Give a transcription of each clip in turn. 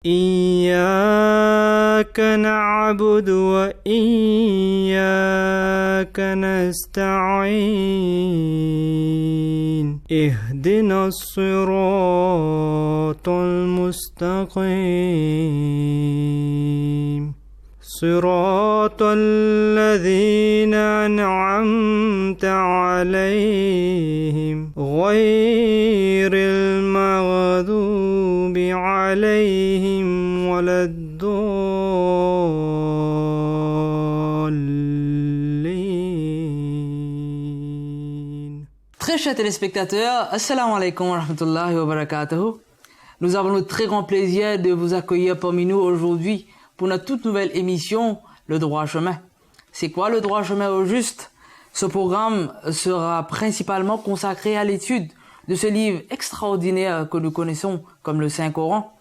إياك نعبد وإياك نستعين اهدنا الصراط المستقيم صراط الذين أنعمت عليهم غير المغضوب عليهم ولا الضالين. Très chers téléspectateurs, Assalamu alaikum wa rahmatullahi wa barakatuh. Nous avons le très grand plaisir de vous accueillir parmi nous aujourd'hui pour notre toute nouvelle émission, Le droit chemin. C'est quoi le droit chemin au juste? Ce programme sera principalement consacré à l'étude de ce livre extraordinaire que nous connaissons comme le Saint-Coran.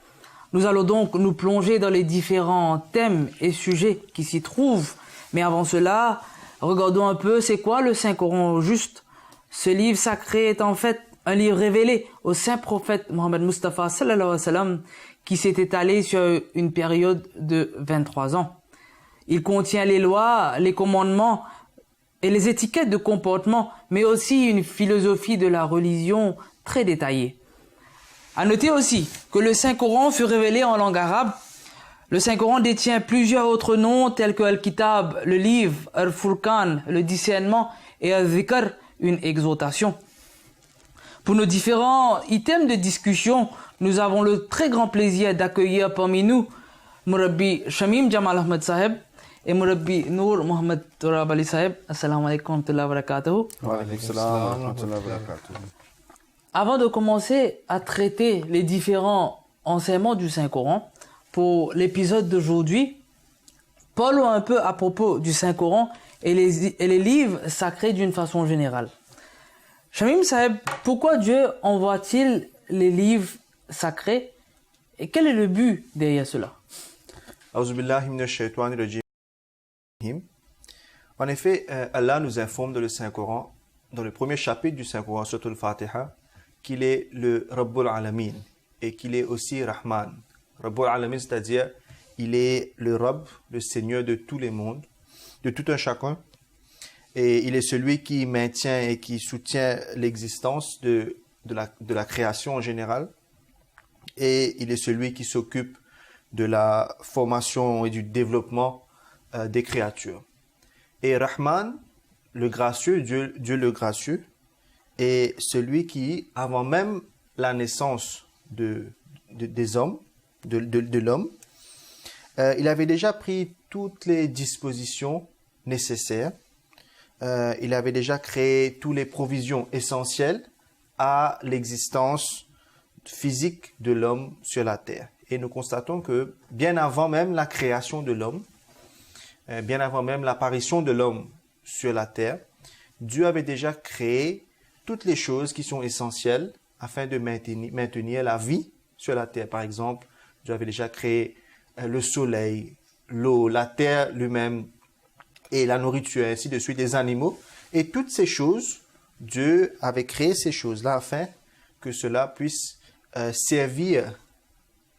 Nous allons donc nous plonger dans les différents thèmes et sujets qui s'y trouvent. Mais avant cela, regardons un peu c'est quoi le Saint-Coran au juste. Ce livre sacré est en fait un livre révélé au saint prophète Mohammed Mustafa sallallahu alayhi wa sallam qui s'est étalé sur une période de 23 ans. Il contient les lois, les commandements et les étiquettes de comportement, mais aussi une philosophie de la religion très détaillée. À noter aussi que le Saint-Coran fut révélé en langue arabe. Le Saint-Coran détient plusieurs autres noms tels que Al-Kitab, le livre, Al-Furqan, le discernement et Al-Zikr, une exhortation. Pour nos différents items de discussion, nous avons le très grand plaisir d'accueillir parmi nous Murabbi Shamim Jamal Ahmed Saheb et Murabbi Noor Mohamed Turab Ali Saheb. Assalamu alaikum wa rahmatullahi wa barakatuh. Wa alaikum salam wa rahmatullahi wa barakatuh. Avant de commencer à traiter les différents enseignements du Saint-Coran, pour l'épisode d'aujourd'hui, parlons un peu à propos du Saint-Coran et les livres sacrés d'une façon générale. Shamim Saheb, pourquoi Dieu envoie-t-il les livres sacrés et quel est le but derrière cela? En effet, Allah nous informe dans le Saint-Coran, dans le premier chapitre du Saint-Coran, Surat al-Fatiha, qu'il est le Rabbul Alamin et qu'il est aussi Rahman. Rabbul Alamin, c'est-à-dire il est le Rabb, le Seigneur de tous les mondes, de tout un chacun. Et il est celui qui maintient et qui soutient l'existence de la création en général. Et il est celui qui s'occupe de la formation et du développement des créatures. Et Rahman, le gracieux, Dieu le gracieux, est celui qui, avant même la naissance des hommes, de l'homme, il avait déjà pris toutes les dispositions nécessaires. Il avait déjà créé toutes les provisions essentielles à l'existence physique de l'homme sur la terre. Et nous constatons que bien avant même la création de l'homme, bien avant même l'apparition de l'homme sur la terre, Dieu avait déjà créé toutes les choses qui sont essentielles afin de maintenir la vie sur la terre. Par exemple, Dieu avait déjà créé le soleil, l'eau, la terre lui-même, et la nourriture, ainsi de suite, les animaux. Et toutes ces choses, Dieu avait créé ces choses-là afin que cela puisse servir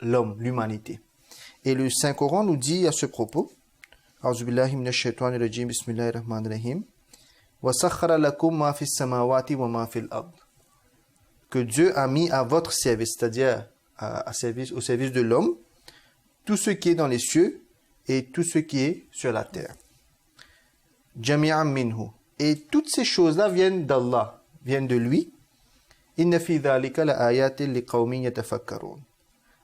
l'homme, l'humanité. Et le Saint-Coran nous dit à ce propos, A'udzubillahi minash shaitanir rajim, bismillahir rahmanir rahim, wa sakhkhara lakum ma fis samawati wa ma fil ard. Que Dieu a mis à votre service, c'est-à-dire au service de l'homme, tout ce qui est dans les cieux et tout ce qui est sur la terre. Jami'an minhu. Et toutes ces choses-là viennent d'Allah, viennent de lui. Inna fi dhalika la ayatin liqawmin yatafakkarun.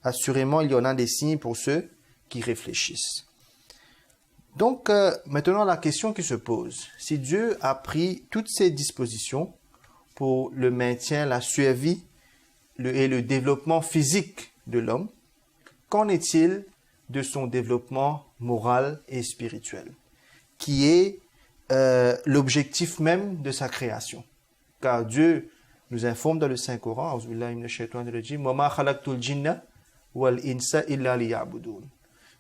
Assurément, il y en a des signes pour ceux qui réfléchissent. Donc, maintenant, la question qui se pose, si Dieu a pris toutes ces dispositions pour le maintien, la survie et le développement physique de l'homme, qu'en est-il de son développement moral et spirituel, qui est l'objectif même de sa création? Car Dieu nous informe dans le Saint-Coran,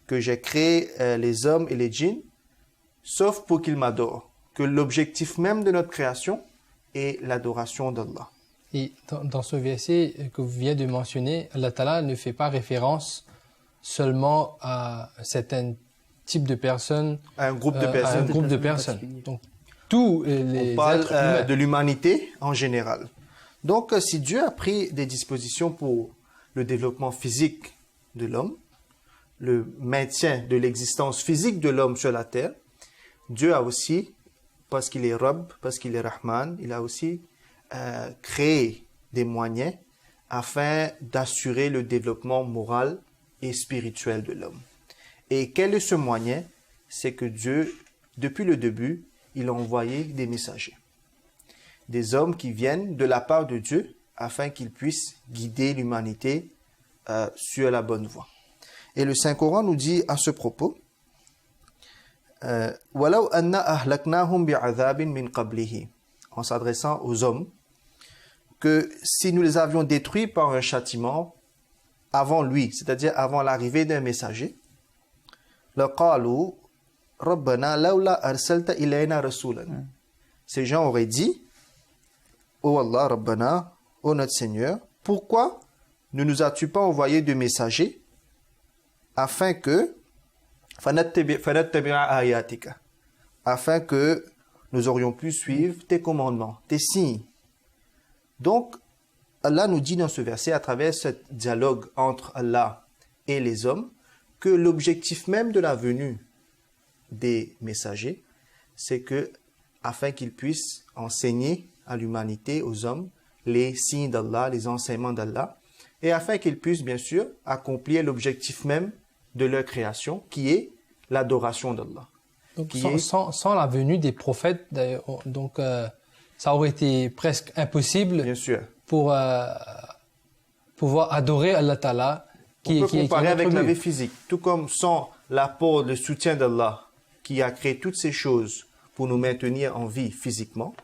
que j'ai créé les hommes et les djinns sauf pour qu'ils m'adorent, que l'objectif même de notre création est l'adoration d'Allah. Et dans ce verset que vous venez de mentionner, Allah Ta'ala ne fait pas référence seulement à un certain type de personnes, Un groupe de à un personnes. groupe de personnes. Donc, tous les On parle êtres humains. de l'humanité en général. Donc, si Dieu a pris des dispositions pour le développement physique de l'homme, le maintien de l'existence physique de l'homme sur la terre, Dieu a aussi, parce qu'il est Rabb, parce qu'il est Rahman, il a aussi créé des moyens afin d'assurer le développement moral et spirituel de l'homme. Et quel est ce moyen? C'est que Dieu, depuis le début, il a envoyé des messagers. Des hommes qui viennent de la part de Dieu afin qu'ils puissent guider l'humanité sur la bonne voie. Et le Saint-Coran nous dit à ce propos, وَلَوْ أَنَّا أَهْلَكْنَاهُمْ بِعَذَابٍ مِّن قَبْلِهِ, en s'adressant aux hommes, que si nous les avions détruits par un châtiment avant lui, c'est-à-dire avant l'arrivée d'un messager, لَقَالُوا رَبَّنَا لَوْلَا أَرْسَلْتَ إِلَيْنَا رَسُولًا. Ces gens auraient dit, ô Allah, Rabbana, ô notre Seigneur, pourquoi ne nous as-tu pas envoyé de messagers afin que afin que nous aurions pu suivre tes commandements, tes signes. Donc, Allah nous dit dans ce verset, à travers ce dialogue entre Allah et les hommes, que l'objectif même de la venue des messagers, c'est que, afin qu'ils puissent enseigner à l'humanité, aux hommes, les signes d'Allah, les enseignements d'Allah, et afin qu'ils puissent, bien sûr, accomplir l'objectif même de leur création, qui est l'adoration d'Allah. Donc, sans la venue des prophètes, donc ça aurait été presque impossible, bien sûr, pour pouvoir adorer Allah Ta'ala. On peut comparer avec la vie physique. Tout comme sans l'apport, le soutien d'Allah, qui a créé toutes ces choses pour nous maintenir en vie physiquement,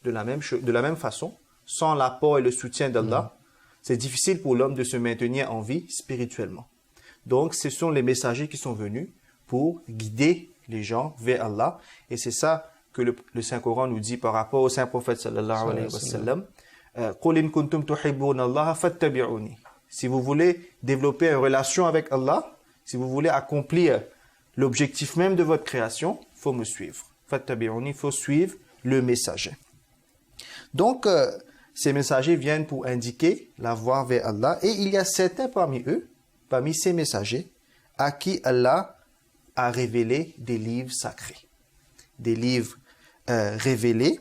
de la même façon, sans l'apport et le soutien d'Allah, c'est difficile pour l'homme de se maintenir en vie spirituellement. Donc, ce sont les messagers qui sont venus pour guider les gens vers Allah. Et c'est ça que le Saint-Coran nous dit par rapport au Saint-Prophète sallallahu alayhi wa sallam. قُلْ إِن كُنْتُمْ تُحِبُّونَ اللَّهَ فَاتَّبِعُونِي. Si vous voulez développer une relation avec Allah, si vous voulez accomplir l'objectif même de votre création, il faut me suivre. فَاتَّبِعُونِي, il faut suivre le messager. Donc, ces messagers viennent pour indiquer la voie vers Allah. Et il y a certains parmi eux, parmi ces messagers, à qui Allah a révélé des livres sacrés. Des livres révélés,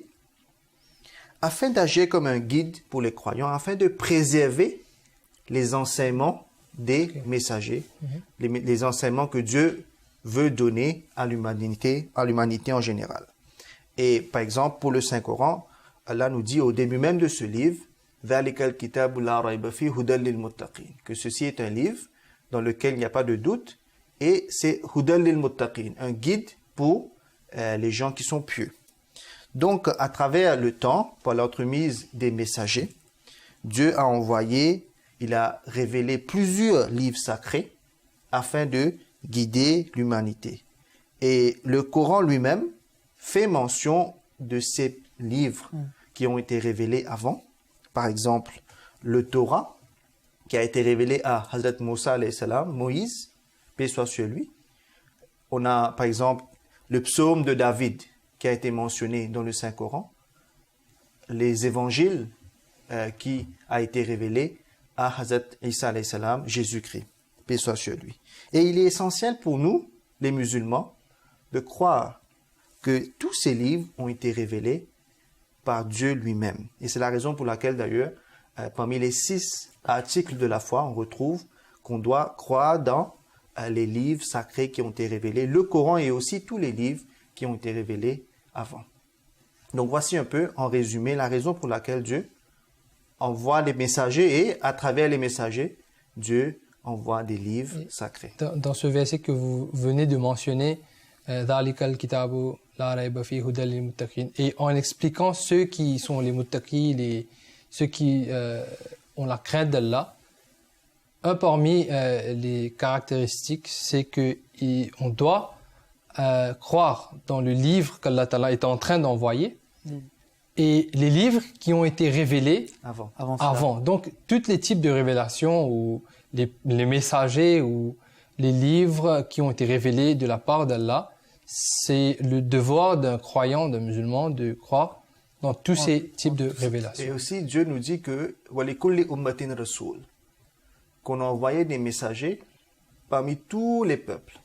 afin d'agir comme un guide pour les croyants, afin de préserver les enseignements des messagers, les enseignements que Dieu veut donner à l'humanité en général. Et par exemple, pour le Saint-Coran, Allah nous dit au début même de ce livre, que ceci est un livre dans lequel il n'y a pas de doute, et c'est Hudal lil Muttaqin, un guide pour les gens qui sont pieux. Donc, à travers le temps, par l'entremise des messagers, Dieu a envoyé, il a révélé plusieurs livres sacrés afin de guider l'humanité. Et le Coran lui-même fait mention de ces livres qui ont été révélés avant. Par exemple, le Torah, qui a été révélé à Hazrat Moussa alayhi salam, Moïse, paix soit sur lui. On a, par exemple, le psaume de David, qui a été mentionné dans le Saint-Coran, les évangiles qui a été révélé à Hazrat Isa alayhi salam, Jésus-Christ, paix soit sur lui. Et il est essentiel pour nous, les musulmans, de croire que tous ces livres ont été révélés par Dieu lui-même. Et c'est la raison pour laquelle, d'ailleurs, parmi les 6 articles de la foi, on retrouve qu'on doit croire dans les livres sacrés qui ont été révélés, le Coran et aussi tous les livres qui ont été révélés avant. Donc voici un peu, en résumé, la raison pour laquelle Dieu envoie les messagers et à travers les messagers, Dieu envoie des livres sacrés. Dans ce verset que vous venez de mentionner, ذَلِكَ الْكِتَابُ لَا رَيْبَ فِيهِ هُدًى لِلْمُتَّقِينَ, et en expliquant ceux qui sont les muttaqis, ceux qui ont la crainte d'Allah, un parmi les caractéristiques, c'est qu'on doit croire dans le livre qu'Allah Ta'ala est en train d'envoyer et les livres qui ont été révélés avant. Donc, tous les types de révélations ou les messagers ou les livres qui ont été révélés de la part d'Allah, c'est le devoir d'un croyant, d'un musulman, de croire dans tous ces types de révélations. Et aussi, Dieu nous dit que وَلِكُلِّ أُمَّةٍ رَسُولٌ, qu'on a envoyé des messagers parmi tous les peuples.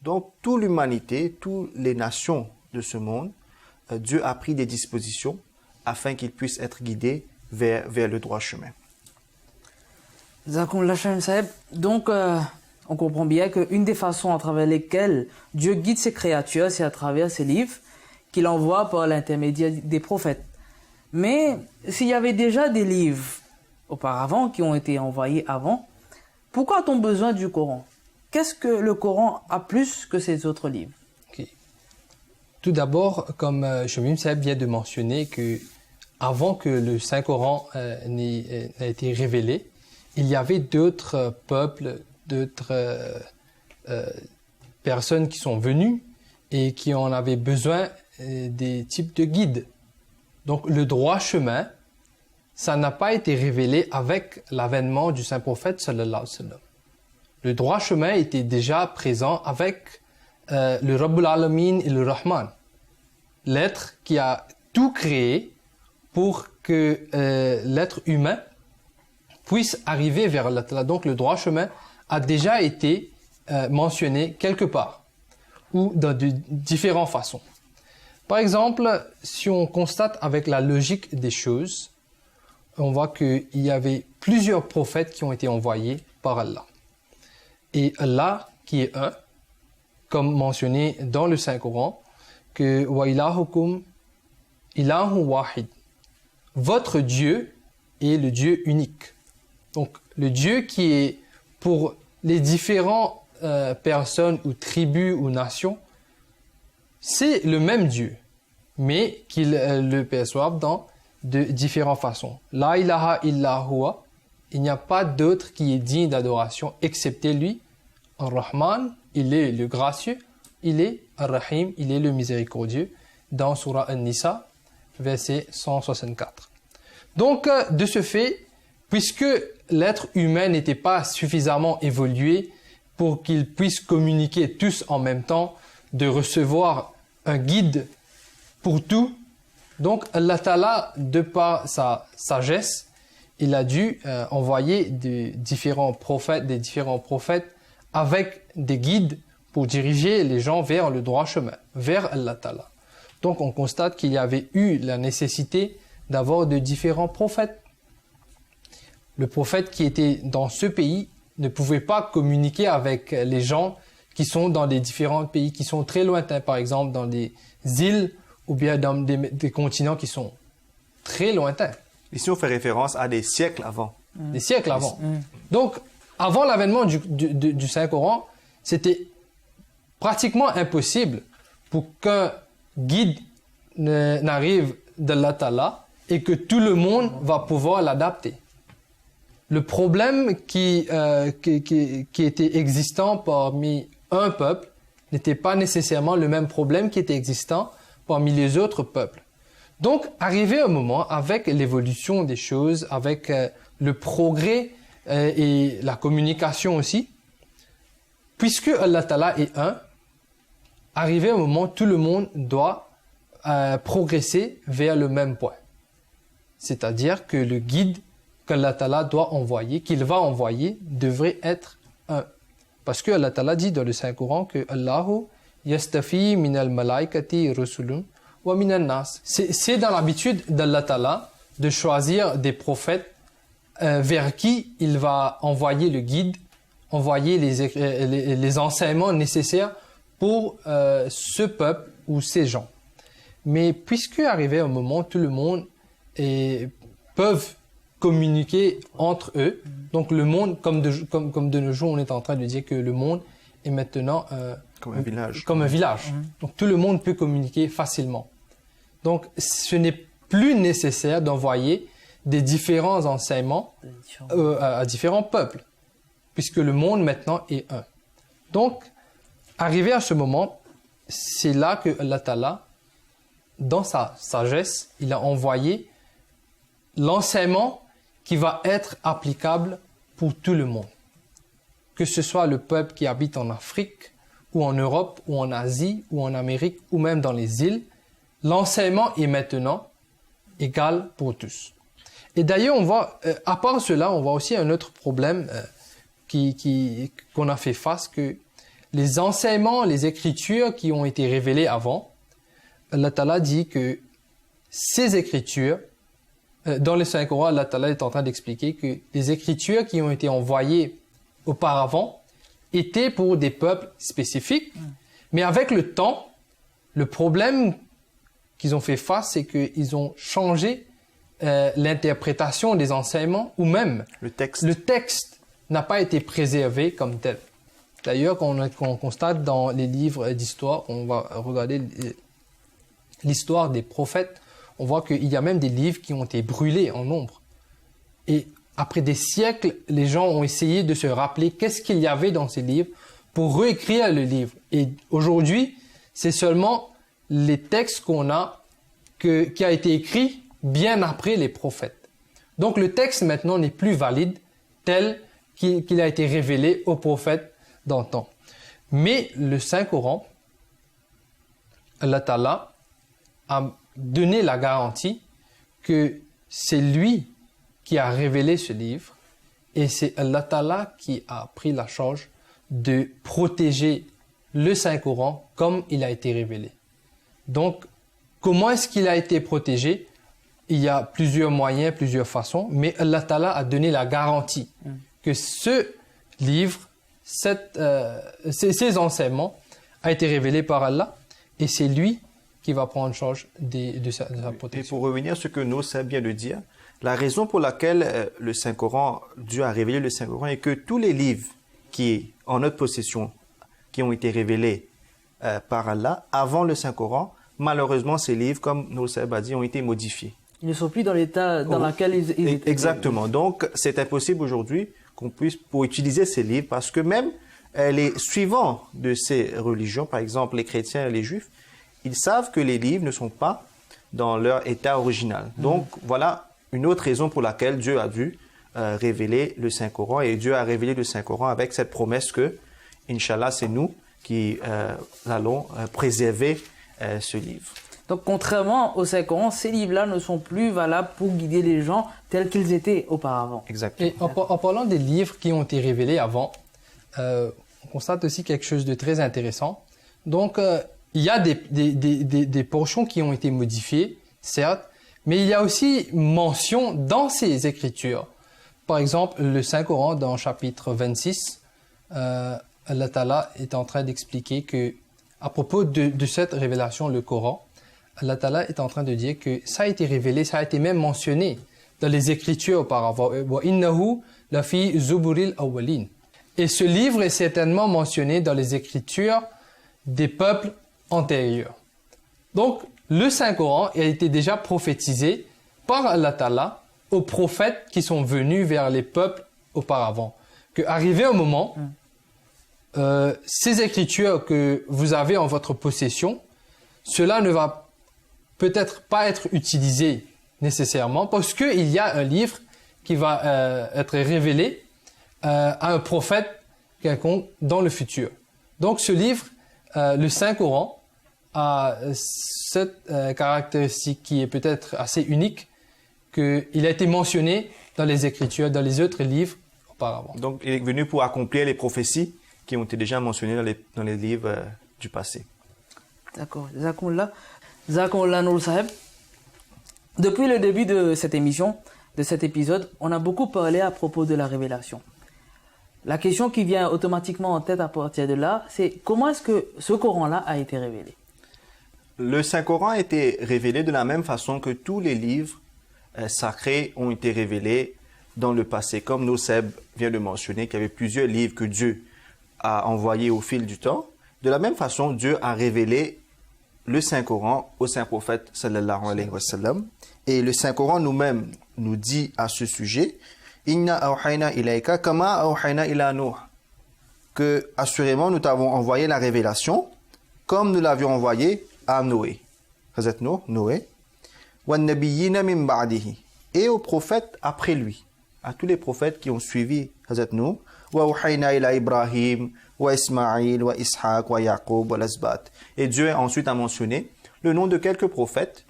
Donc, toute l'humanité, toutes les nations de ce monde, Dieu a pris des dispositions afin qu'ils puissent être guidés vers le droit chemin. Jazakumullah khairan, Saheb. Donc, on comprend bien qu'une des façons à travers lesquelles Dieu guide ses créatures, c'est à travers ses livres qu'il envoie par l'intermédiaire des prophètes. Mais s'il y avait déjà des livres auparavant qui ont été envoyés avant, pourquoi a-t-on besoin du Coran? Qu'est-ce que le Coran a plus que ces autres livres? Okay. Tout d'abord, comme Shomim Saheb vient de mentionner, que avant que le Saint-Coran n'ait été révélé, il y avait d'autres peuples, d'autres personnes qui sont venues et qui en avaient besoin des types de guides. Donc le droit chemin, ça n'a pas été révélé avec l'avènement du Saint-Prophète sallallahu alayhi wa sallam. Le droit chemin était déjà présent avec le Rabbul Alamin et le Rahman, l'être qui a tout créé pour que l'être humain puisse arriver vers Allah. Donc le droit chemin a déjà été mentionné quelque part ou dans de différentes façons. Par exemple, si on constate avec la logique des choses, on voit qu'il y avait plusieurs prophètes qui ont été envoyés par Allah. Et Allah, qui est un, comme mentionné dans le Saint-Coran, que « Wa ilahukum ilahu wahid » votre Dieu est le Dieu unique. Donc, le Dieu qui est pour les différentes personnes ou tribus ou nations, c'est le même Dieu, mais qu'ils le perçoivent dans de différentes façons. La ilaha illa huwa, il n'y a pas d'autre qui est digne d'adoration excepté lui. Ar-Rahman, il est le gracieux, il est Ar-Rahim, il est le miséricordieux, dans Surah An-Nisa, verset 164. Donc, de ce fait, puisque l'être humain n'était pas suffisamment évolué pour qu'il puisse communiquer tous en même temps, de recevoir un guide pour tout, donc Allah Ta'ala, de par sa sagesse, il a dû envoyer des différents prophètes avec des guides pour diriger les gens vers le droit chemin, vers Allah Ta'ala. Donc on constate qu'il y avait eu la nécessité d'avoir de différents prophètes. Le prophète qui était dans ce pays ne pouvait pas communiquer avec les gens qui sont dans des différents pays qui sont très lointains, par exemple dans des îles ou bien dans des continents qui sont très lointains. Ici, on fait référence à des siècles avant. Des siècles avant. Donc, avant l'avènement du Saint-Coran, c'était pratiquement impossible pour qu'un guide n'arrive d'Allah Ta'ala et que tout le monde va pouvoir l'adapter. Le problème qui était existant parmi un peuple n'était pas nécessairement le même problème qui était existant parmi les autres peuples. Donc, arrivé un moment, avec l'évolution des choses, avec le progrès et la communication aussi, puisque Allah Ta'ala est un, arrivé un moment, tout le monde doit progresser vers le même point. C'est-à-dire que le guide qu'Allah Ta'ala doit envoyer, qu'il va envoyer, devrait être un. Parce que Allah Ta'ala dit dans le Saint-Coran que Allahu yastafi minal malaikati rusulun wa minan nas. C'est dans l'habitude d'Allah Ta'ala de choisir des prophètes vers qui il va envoyer le guide, envoyer les enseignements nécessaires pour ce peuple ou ces gens. Mais puisque arrivé un moment, tout le monde peuvent communiquer entre eux. Donc le monde, comme de nos jours, on est en train de dire que le monde est maintenant comme un village. Comme un village. Donc tout le monde peut communiquer facilement. Donc ce n'est plus nécessaire d'envoyer des différents enseignements à différents peuples, puisque le monde maintenant est un. Donc, arrivé à ce moment, c'est là que Allah Ta'ala, dans sa sagesse, il a envoyé l'enseignement qui va être applicable pour tout le monde. que ce soit le peuple qui habite en Afrique, ou en Europe, ou en Asie, ou en Amérique, ou même dans les îles, l'enseignement est maintenant égal pour tous. Et d'ailleurs, on voit, à part cela, on voit aussi un autre problème qu'on a fait face, que les enseignements, les écritures qui ont été révélées avant, Allah Ta'ala dit que ces écritures, dans le Saint-Coran, Allah Ta'ala est en train d'expliquer que les écritures qui ont été envoyées auparavant étaient pour des peuples spécifiques, mais avec le temps, le problème qu'ils ont fait face, c'est qu'ils ont changé l'interprétation des enseignements, ou même le texte n'a pas été préservé comme tel. D'ailleurs, quand on constate dans les livres d'histoire, on va regarder l'histoire des prophètes, on voit qu'il y a même des livres qui ont été brûlés en nombre. Et après des siècles, les gens ont essayé de se rappeler qu'est-ce qu'il y avait dans ces livres pour réécrire le livre. Et aujourd'hui, c'est seulement les textes qu'on a qui a été écrit bien après les prophètes. Donc le texte maintenant n'est plus valide tel qu'il a été révélé aux prophètes d'antan. Mais le Saint-Coran, Allah Ta'ala a donné la garantie que c'est lui qui a révélé ce livre et c'est Allah Ta'ala qui a pris la charge de protéger le Saint-Coran comme il a été révélé. Donc, comment est-ce qu'il a été protégé? Il y a plusieurs moyens, plusieurs façons, mais Allah Ta'ala a donné la garantie que ce livre, ces enseignements a été révélé par Allah et c'est lui qui va prendre charge de sa protection. Et pour revenir à ce que Noseb vient de dire, la raison pour laquelle le Saint-Coran, Dieu a révélé le Saint-Coran, est que tous les livres qui sont en notre possession, qui ont été révélés par Allah avant le Saint-Coran, malheureusement, ces livres, comme Noseb a dit, ont été modifiés. Ils ne sont plus dans l'état dans lequel ils étaient. Exactement. Donc, c'est impossible aujourd'hui qu'on puisse pour utiliser ces livres parce que même les suivants de ces religions, par exemple les chrétiens et les juifs, ils savent que les livres ne sont pas dans leur état original. Donc, voilà une autre raison pour laquelle Dieu a dû révéler le Saint-Coran. Et Dieu a révélé le Saint-Coran avec cette promesse que, Inch'Allah, c'est nous qui allons préserver ce livre. Donc, contrairement au Saint-Coran, ces livres-là ne sont plus valables pour guider les gens tels qu'ils étaient auparavant. Exactement. Et en parlant des livres qui ont été révélés avant, on constate aussi quelque chose de très intéressant. Donc, il y a des portions qui ont été modifiées, certes, mais il y a aussi mention dans ces écritures. Par exemple, le Saint-Coran, dans chapitre 26, Allah Ta'ala est en train d'expliquer que, à propos de cette révélation, le Coran, Allah Ta'ala est en train de dire que ça a été révélé, ça a été même mentionné dans les écritures auparavant. « Innahu lafi zuburil awwalin » Et ce livre est certainement mentionné dans les écritures des peuples antérieurs. Donc, le Saint-Coran a été déjà prophétisé par Allah Ta'ala aux prophètes qui sont venus vers les peuples auparavant. Qu'arrivé un moment, ces écritures que vous avez en votre possession, cela ne va peut-être pas être utilisé nécessairement parce qu'il y a un livre qui va être révélé à un prophète quelconque dans le futur. Donc ce livre, le Saint-Coran, a cette caractéristique qui est peut-être assez unique, qu'il a été mentionné dans les Écritures, dans les autres livres auparavant. Donc il est venu pour accomplir les prophéties qui ont été déjà mentionnées dans les livres du passé. D'accord. Jazakumullah Nour Saheb. Depuis le début de cette émission, de cet épisode, on a beaucoup parlé à propos de la révélation. La question qui vient automatiquement en tête à partir de là, c'est comment est-ce que ce Coran-là a été révélé? Le Saint-Coran a été révélé de la même façon que tous les livres sacrés ont été révélés dans le passé. Comme Noseb vient de mentionner qu'il y avait plusieurs livres que Dieu a envoyés au fil du temps. De la même façon, Dieu a révélé le Saint-Coran au Saint-Prophète sallallahu alayhi wa sallam. Et le Saint-Coran nous-mêmes nous dit à ce sujet « Inna awhayna ilayka kama awhayna ila Nuh » que assurément nous t'avons envoyé la révélation comme nous l'avions envoyé à Noé. Hazrat Noé. Wa nabiyyina min ba'dihi. Et aux prophètes après lui. À tous les prophètes qui ont suivi Hazrat Nuh. وَأُوحَيْنَا إِلَى إِبْرَاهِيمَ وَإِسْمَاعِيلَ وَإِسْحَاقَ وَيَعْقُوبَ وَالْأَسْبَاطِ. Et Dieu ensuite a mentionné le nom de quelques prophètes.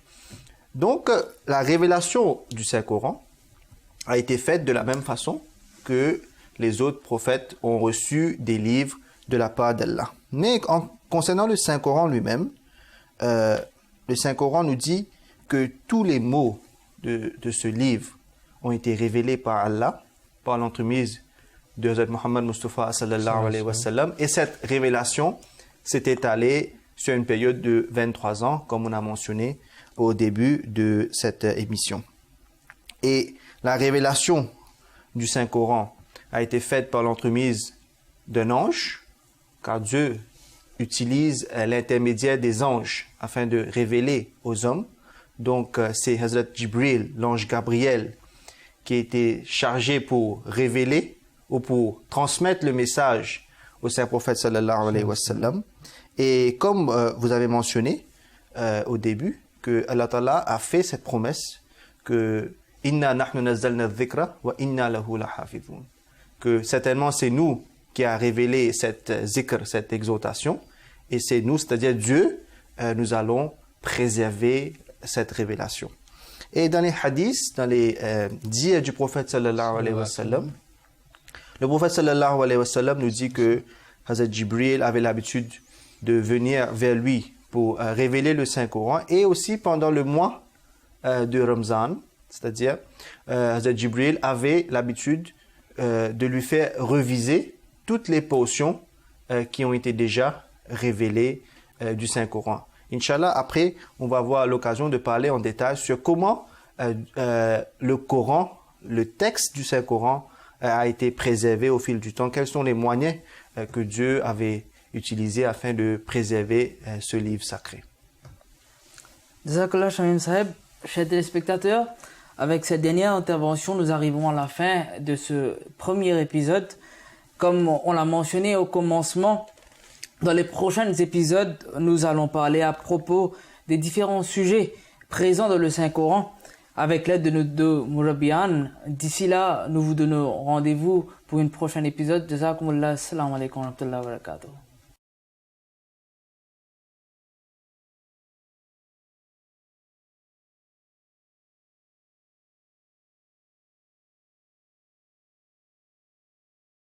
Donc, la révélation du Saint-Coran a été faite de la même façon que les autres prophètes ont reçu des livres de la part d'Allah. Mais concernant le Saint-Coran lui-même, le Saint-Coran nous dit que tous les mots de ce livre ont été révélés par Allah, par l'entremise de Hazrat Muhammad Mustafa sallallahu alayhi wa sallam. Et cette révélation s'est étalée sur une période de 23 ans, comme on a mentionné au début de cette émission. Et la révélation du Saint-Coran a été faite par l'entremise d'un ange, car Dieu utilise l'intermédiaire des anges afin de révéler aux hommes. Donc, c'est Hazrat Jibril, l'ange Gabriel, qui a été chargé pour révéler ou pour transmettre le message au Saint-Prophète sallallahu alayhi wa sallam. Et comme vous avez mentionné au début, que Allah Ta'ala a fait cette promesse que « Inna nahnu nazzalna dhikra wa inna lahu lahafidhun » que certainement c'est nous qui a révélé cette zikr, cette exhortation, et c'est nous, c'est-à-dire Dieu, nous allons préserver cette révélation. Et dans les hadiths, dans les dires du prophète sallallahu alayhi wa sallam, le prophète sallallahu alayhi wa sallam nous dit que Hazrat Jibril avait l'habitude de venir vers lui pour révéler le Saint-Coran, et aussi pendant le mois de Ramzan, c'est-à-dire Hazrat Jibril avait l'habitude de lui faire reviser toutes les portions qui ont été déjà révélées du Saint-Coran. Inch'Allah, après, on va avoir l'occasion de parler en détail sur comment le Coran, le texte du Saint-Coran a été préservé au fil du temps. Quels sont les moyens que Dieu avait utilisés afin de préserver ce livre sacré. Jazakallah Shamim Saheb, chers téléspectateurs, avec cette dernière intervention, nous arrivons à la fin de ce premier épisode. Comme on l'a mentionné au commencement, dans les prochains épisodes, nous allons parler à propos des différents sujets présents dans le Saint-Coran avec l'aide de nos deux Murabbiyan. D'ici là, nous vous donnons rendez-vous pour un prochain épisode. Jazakumullah, assalamu alaikum wa rahmatullahi wa barakatuh.